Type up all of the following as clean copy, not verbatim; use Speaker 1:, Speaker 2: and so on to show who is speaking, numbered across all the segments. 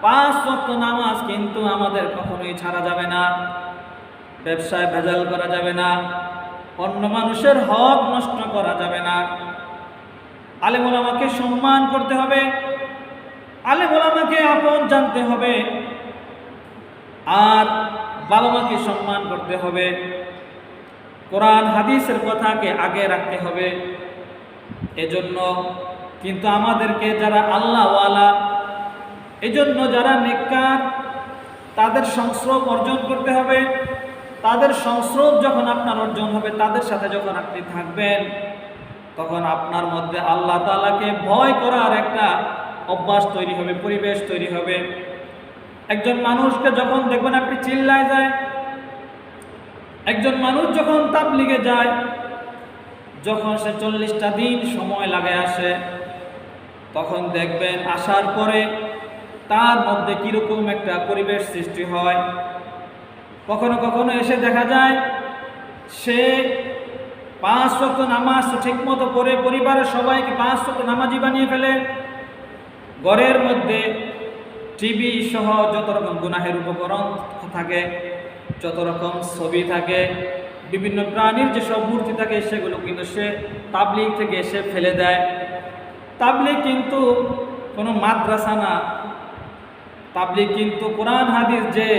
Speaker 1: 5 ওয়াক্ত নামাজ কিন্তু আমাদের কখনোই ছাড়া যাবে না। ব্যবসায় ভেজাল করা যাবে না, অন্য মানুষের হক নষ্ট করা যাবে না। আলেম ওলামাকে সম্মান করতে হবে, আলেম ওলামাকে আপন জানতে হবে, আর বাবা মাকে সম্মান করতে হবে। কোরআন হাদিসের কথাকে আগে রাখতে হবে। এজন্য কিন্তু আমাদেরকে যারা আল্লাহওয়ালা, এজন্য যারা নেককার, তাদের সংস্রব অর্জন করতে হবে। তাদের সংস্রব যখন আপনার অর্জন হবে, তাদের সাথে যখন আপনি থাকবেন, তখন আপনার মধ্যে আল্লাহ তাআলাকে ভয় করার একটা অভ্যাস তৈরি হবে, পরিবেশ তৈরি হবে। একজন মানুষকে যখন দেখবেন আপনি চিল্লায় যায়, একজন মানুষ যখন তাবলীগে যায়, যখন সে 40টা দিন সময় লাগে আসে, তখন দেখবেন আসার পরে তার মধ্যে কিরকম একটা পরিবেশ সৃষ্টি হয়। কখনো কখনো এসে দেখা যায় সে 5 ওয়াক্ত নামাজ ঠিক মতো পড়ে, পরিবারের সবাইকে 5 ওয়াক্ত নামাজি বানিয়ে ফেলে। ঘরের মধ্যে টিভি সহ যত রকম গুনাহের উপকরণ থাকে, যত রকম ছবি থাকে, বিভিন্ন প্রাণীর যেসব মূর্তি থাকে, সেগুলো কিন্তু সে তাবলীগ থেকে এসে ফেলে দেয়। তাবলীগ কিন্তু কোনো মাদ্রাসা না, তাবলীগ কিন্তু কোরআন হাদিস যে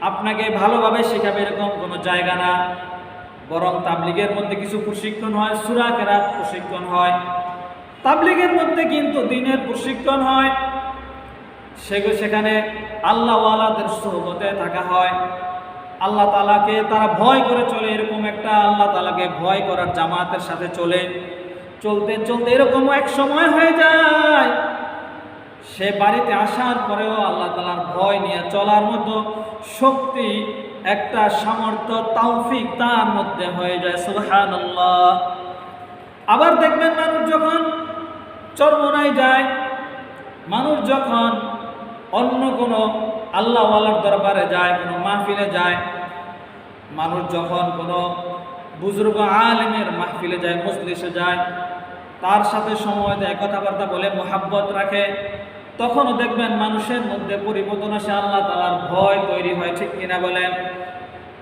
Speaker 1: আপনাকে ভালোভাবে শেখাবে এরকম কোনো জায়গা না। বরং তাবলীগের মধ্যে কিছু প্রশিক্ষণ হয়, সূরা কেরাত প্রশিক্ষণ হয়, তাবলীগের মধ্যে কিন্তু দ্বীনের প্রশিক্ষণ হয়। সেখানে আল্লাহওয়ালাদের সোহবতে থাকা হয়, আল্লাহ তাআলাকে তারা ভয় করে চলে, এরকম একটা আল্লাহ তাআলাকে ভয় করার জামাতের সাথে চলে। চলতে চলতে এরকম এক সময় হয়ে যায় সে বাড়িতে আসার পরেও আল্লাহ তাআলার ভয় নিয়ে চলার মতো শক্তি, একটা সামর্থ্য, তৌফিক তার মধ্যে হয়ে যায়। সুবহানাল্লাহ। আবার দেখবেন মানুষ যখন চরমনায় যায়, মানুষ যখন অন্য কোনো আল্লাহওয়ালার দরবারে যায়, কোনো মাহফিলে যায়, মানুষ যখন কোনো বুজুর্গ আলেমের মাহফিলে যায়, মজলিসে যায়, তার সাথে সময় দেয়, কথাবার্তা বলে, মোহাব্বত রাখে, তখনও দেখবেন মানুষের মধ্যে পরিবর্তন আসে, আল্লাহ তাআলার ভয় তৈরি হয়। ঠিক কিনা বলেন?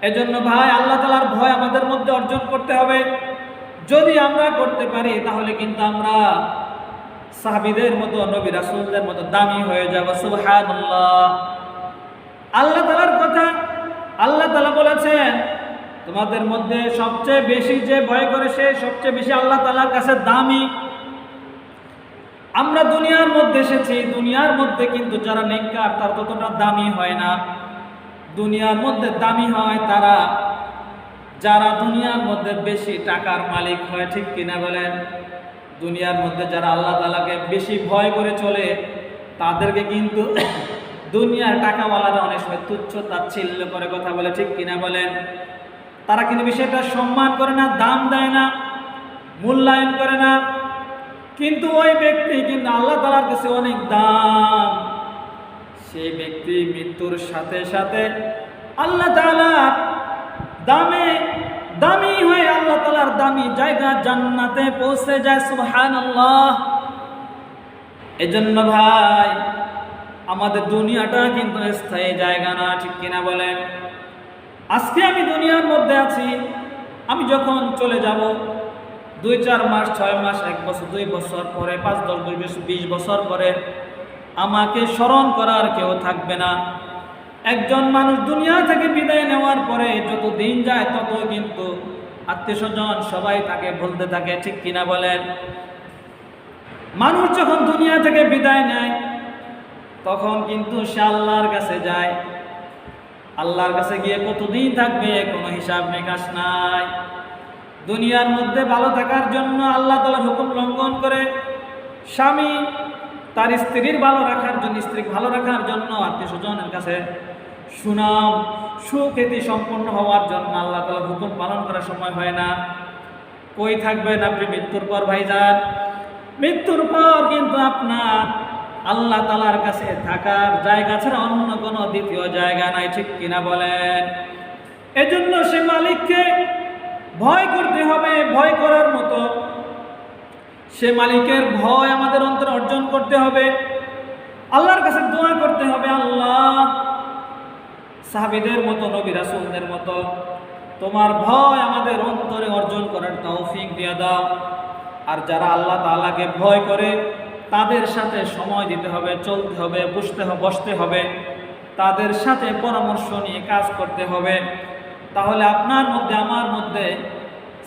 Speaker 1: এজন্য ভাই, আল্লাহ তাআলার ভয় আমাদের মধ্যে অর্জন করতে হবে। যদি আমরা করতে পারি তাহলে কিন্তু আমরা সাহাবীদের মতো, নবী রাসূলদের মতো দামি হয়ে যাব। সুবহানাল্লাহ। আল্লাহ তাআলার কথা, আল্লাহ তাআলা বলেছেন, তোমাদের মধ্যে সবচেয়ে বেশি যে ভয় করে সে সবচেয়ে বেশি আল্লাহ তাআলার কাছে দামি। আমরা দুনিয়ার মধ্যে এসেছি, দুনিয়ার মধ্যে কিন্তু যারা নেককার তারা ততটা দামি হয় না। দুনিয়ার মধ্যে দামি হয় তারা যারা দুনিয়ার মধ্যে বেশি টাকার মালিক হয়। ঠিক কিনা বলেন? দুনিয়ার মধ্যে যারা আল্লাহ তাআলাকে বেশি ভয় করে চলে, তাদেরকে কিন্তু দুনিয়ার টাকাওয়ালারা অনেক সময় তুচ্ছ তাচ্ছিল্য করে কথা বলে। ঠিক কিনা বলেন? তারা কিন্তু বিষয়টা সম্মান করে না, দাম দেয় না, মূল্যায়ন করে না। কিন্তু ওই ব্যক্তি কিন্তু আল্লাহ তাআলার কাছে অনেক দাম। সেই ব্যক্তি মৃত্যুর সাথে সাথে আল্লাহ তাআলা দামি হয়ে আল্লাহ তাআলার দামি জায়গা জান্নাতে পৌঁছে যায়। সুবহানাল্লাহ। এজন্য ভাই, আমাদের দুনিয়াটা কিন্তু স্থায়ী জায়গা না। ঠিক কিনা বলেন? আজকে আমি দুনিয়ার মধ্যে আছি, আমি যখন চলে যাব 2-4 মাস, 6 মাস, 1 বছর, 2 বছর পরে, 5-10, 20 বছর পরে আমাকে স্মরণ করার কেউ থাকবে না। একজন মানুষ দুনিয়া থেকে বিদায় নেওয়ার পরে যত দিন যায় তত কিন্তু আত্মীয়স্বজন সবাই তাকে বলতে থাকে। ঠিক কিনা বলেন? মানুষ যখন দুনিয়া থেকে বিদায় নেয় তখন কিন্তু সে আল্লাহর কাছে যায়। আল্লাহর কাছে গিয়ে কতদিন থাকবে কোনো হিসাব নিকাশ নাই। দুনিয়ার মধ্যে ভালো থাকার জন্য আল্লাহ তাআলার হুকুম লঙ্ঘন করে, স্বামী তার স্ত্রীর ভালো রাখার জন্য, স্ত্রীকে ভালো রাখার জন্য আত্মীয়স্বজনের কাছে সুনাম সুখ্যাতি সম্পন্ন হওয়ার জন্য আল্লাহ তাআলার হুকুম পালন করার সময় হয় না। কই থাকবেন আপনি মৃত্যুর পর ভাইজান? মৃত্যুর পর কিন্তু আপনার আল্লাহ তাআলার কাছে থাকার জায়গা ছাড়া অন্য কোনো দ্বিতীয় জায়গা নাই। ঠিক কিনা বলেন? এজন্য সে মালিককে ভয় করতে হবে, ভয় করার মতো সে মালিকের ভয় আমাদের অন্তরে অর্জন করতে হবে। আল্লাহর কাছে দোয়া করতে হবে, আল্লাহ সাহাবীদের মতো, নবী রাসূলদের মতো তোমার ভয় আমাদের অন্তরে অর্জন করার তৌফিক দিয়ে দাও। আর যারা আল্লাহ তাআলাকে ভয় করে তাদের সাথে সময় দিতে হবে, চলতে হবে, বসতে হবে, তাদের সাথে পরামর্শ নিয়ে কাজ করতে হবে। তাহলে আপনার মধ্যে, আমার মধ্যে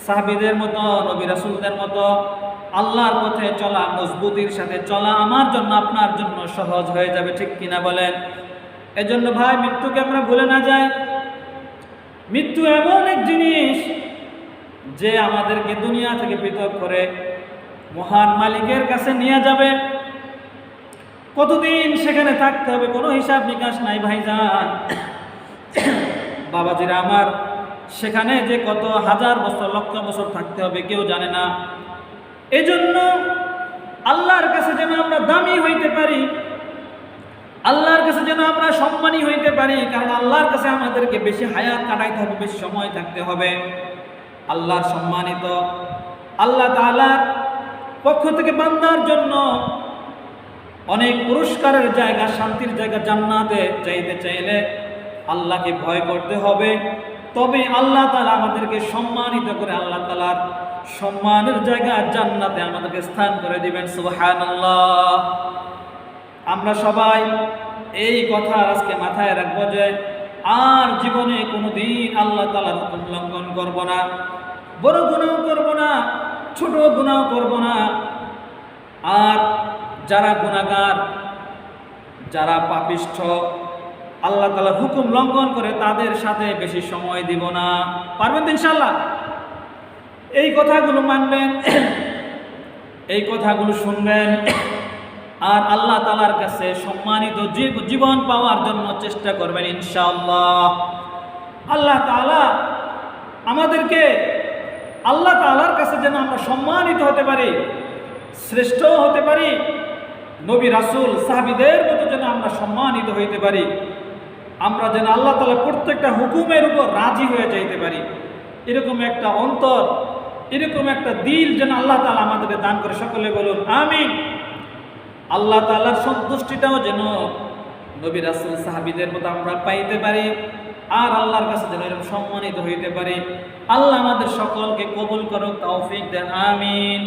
Speaker 1: সাহাবীদের মতো, নবী রাসূলদের মতো আল্লাহর পথে চলা, মজবুতির সাথে চলা আমার জন্য, আপনার জন্য সহজ হয়ে যাবে। ঠিক কিনা বলেন? এজন্য ভাই, মৃত্যুকে আমরা ভুলে না যাই। মৃত্যু এমন এক জিনিস যে আমাদেরকে দুনিয়া থেকে পৃথক করে মহান মালিকের কাছে নিয়ে যাবে। কতদিন সেখানে থাকতে হবে কোনো হিসাব নিকাশ নাই ভাইজান। বাবাজিরা আমার, সেখানে যে কত হাজার বছর, লক্ষ বছর থাকতে হবে কেউ জানে না। এজন্য আল্লাহর কাছে যেন আমরা দামি হইতে পারি, আল্লাহর কাছে যেন আমরা সম্মানী হইতে পারি, কারণ আল্লাহর কাছে আমাদেরকে বেশি হায়াত কাটাইতে হবে, বেশি সময় থাকতে হবে। আল্লাহর সম্মানিত, আল্লাহ তাআলার পক্ষ থেকে বান্দার জন্য অনেক পুরস্কারের জায়গা, শান্তির জায়গা জান্নাতে চাইতে চাইলে আল্লাহকে ভয় করতে হবে। তবে আল্লাহ তাআলা আমাদেরকে সম্মানিত করে আল্লাহ তাআলার সম্মানের জায়গা জান্নাতে আমাদেরকে স্থান করে দিবেন। সুবহানাল্লাহ। আমরা সবাই এই কথা আজকে মাথায় রাখবো যে আর জীবনে কোনোদিন আল্লাহ তাআলার হুকুম লঙ্ঘন করব না, বড় গুনাহ করব না, ছোট গুনাহ করব না। আর যারা গুনাহগার, যারা পাপিষ্ঠ, আল্লাহ তাআলার হুকুম লঙ্ঘন করে তাদের সাথে বেশি সময় দিব না। পারবেন তো ইনশাআল্লাহ? এই কথাগুলো মানবেন, এই কথাগুলো শুনবেন, আর আল্লাহ তাআলার কাছে সম্মানিত জীবন পাওয়ার জন্য চেষ্টা করবেন ইনশাআল্লাহ। আল্লাহ তাআলা আমাদেরকে, আল্লাহ তাআলার কাছে যেন আমরা সম্মানিত হতে পারি, শ্রেষ্ঠ হতে পারি, নবী রাসূল সাহাবীদের মতো যেন আমরা সম্মানিত হইতে পারি। আমরা যেন আল্লাহ তাআলার প্রত্যেকটা হুকুমের উপর রাজি হয়ে যাইতে পারি, এরকম একটা অন্তর, এরকম একটা দিল যেন আল্লাহ তাআলা আমাদেরকে দান করে। সকলে বলুন আমিন। আল্লাহ তাআলার সন্তুষ্টিটাও যেন নবী রাসূল সাহাবীদের মতো আমরা পাইতে পারি, আর আল্লাহর কাছে যেন এরকম সম্মানিত হইতে পারি। আল্লাহ আমাদের সকলকে কবুল করুক, তৌফিক দেন। আমিন।